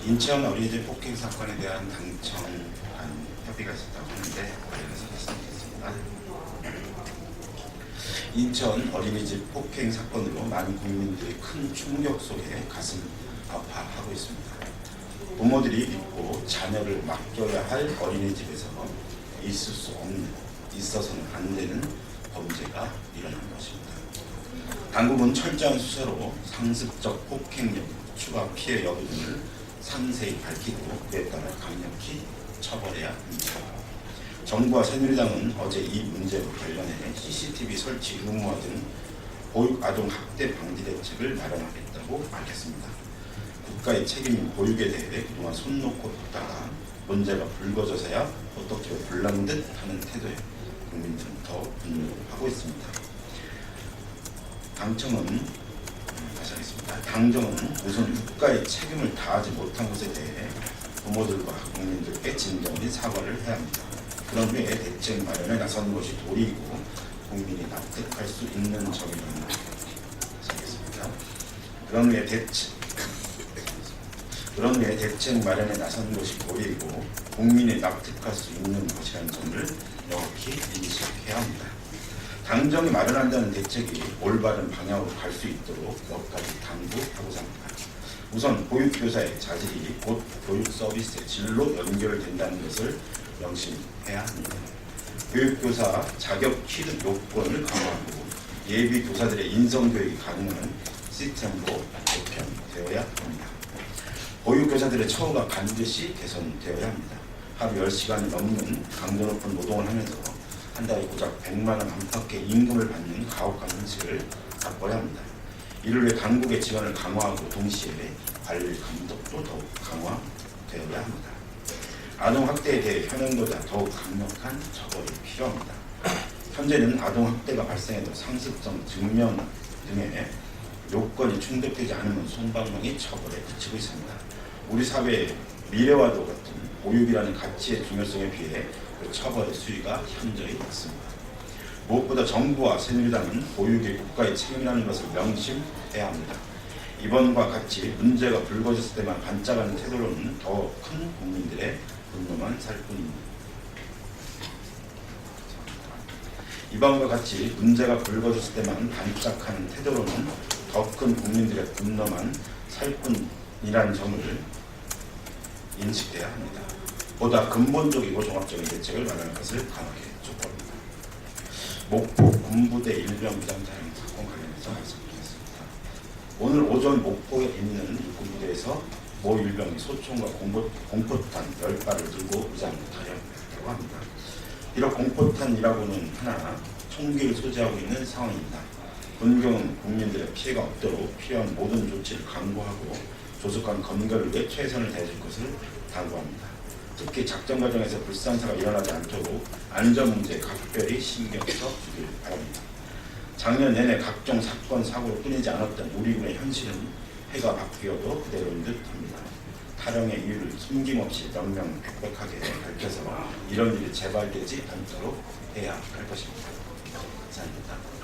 인천 어린이집 폭행 사건에 대한 당청간 협의가 있었다고 하는데 관련해서 말씀드리겠습니다. 인천 어린이집 폭행 사건으로 많은 국민들이 큰 충격 속에 가슴 아파하고 있습니다. 부모들이 믿고 자녀를 맡겨야 할 어린이집에서 있을 수 없는, 있어서는 안 되는 범죄가 일어난 것입니다. 당국은 철저한 수사로 상습적 폭행력, 추가 피해 여부 등을 상세히 밝히고 그에 따라 강력히 처벌해야 합니다. 정부와 새누리당은 어제 이 문제로 관련해 CCTV 설치 의무화 등 보육 아동 학대 방지 대책을 마련하겠다고 밝혔습니다. 국가의 책임인 보육에 대해 그동안 손 놓고 뒀다가 문제가 불거져서야 어떻게 불난 듯 하는 태도에 국민들은 더 분노하고 있습니다. 당정은 우선 국가의 책임을 다하지 못한 것에 대해 부모들과 국민들께 진정한 사과를 해야 합니다. 그런 후에 대책 마련에 나선 것이 도리이고 국민이 납득할 수 있는 점이라는 것입니다. 그런 후에 대책 마련에 나선 것이 도리이고 국민이 납득할 수 있는 것이라는 점을 명확히 인식해야 합니다. 당정이 마련한다는 대책이 올바른 방향으로 갈 수 있도록 몇 가지 당부하고자 합니다. 우선 보육교사의 자질이 곧 교육 서비스의 질로 연결된다는 것을 명심해야 합니다. 교육교사 자격 취득 요건을 강화하고 예비 교사들의 인성교육이 가능한 시스템으로 개편되어야 합니다. 보육교사들의 처우가 반드시 개선되어야 합니다. 하루 10시간이 넘는 강도 높은 노동을 하면서 한 달에 고작 100만 원 안팎의 임금을 받는 가혹한 현실을 바꿔야 합니다. 이를 위해 당국의 지원을 강화하고 동시에 관리 감독도 더욱 강화되어야 합니다. 아동학대에 대해 현행보다 더욱 강력한 처벌이 필요합니다. 현재는 아동학대가 발생해도 상습성 증명 등의 요건이 충족되지 않으면 솜방망이 처벌에 그치고 있습니다. 우리 사회의 미래와도 같은 보육이라는 가치의 중요성에 비해 그 처벌의 수위가 현저히 낮습니다. 무엇보다 정부와 새누리당은 보육이 국가의 책임이라는 것을 명심해야 합니다. 이번과 같이 문제가 불거졌을 때만 반짝하는 태도로는 더 큰 국민들의 분노만 살 뿐입니다. 이번과 같이 문제가 불거졌을 때만 반짝하는 태도로는 더 큰 국민들의 분노만 살 뿐이라는 점을 인식해야 합니다. 보다 근본적이고 종합적인 대책을 마련할 것을 강하게 촉구합니다. 목포 군부대 일병부장 사령 사건 관련해서 말씀드리겠습니다. 오늘 오전 목포에 있는 군부대에서 모 일병이 소총과 공포탄 10발을 들고 의장을 타령했다고 합니다. 비록 공포탄이라고는 하나 총기를 소지하고 있는 상황입니다. 군경은 국민들의 피해가 없도록 필요한 모든 조치를 강구하고 조속한 검거를 위해 최선을 다해줄 것을 당부합니다. 특히 작전 과정에서 불상사가 일어나지 않도록 안전 문제에 각별히 신경 써주길 바랍니다. 작년 내내 각종 사건, 사고로 끊이지 않았던 우리 군의 현실은 해가 바뀌어도 그대로인 듯합니다. 타령의 이유를 숨김없이 명명백백하게 밝혀서 이런 일이 재발되지 않도록 해야 할 것입니다. 감사합니다.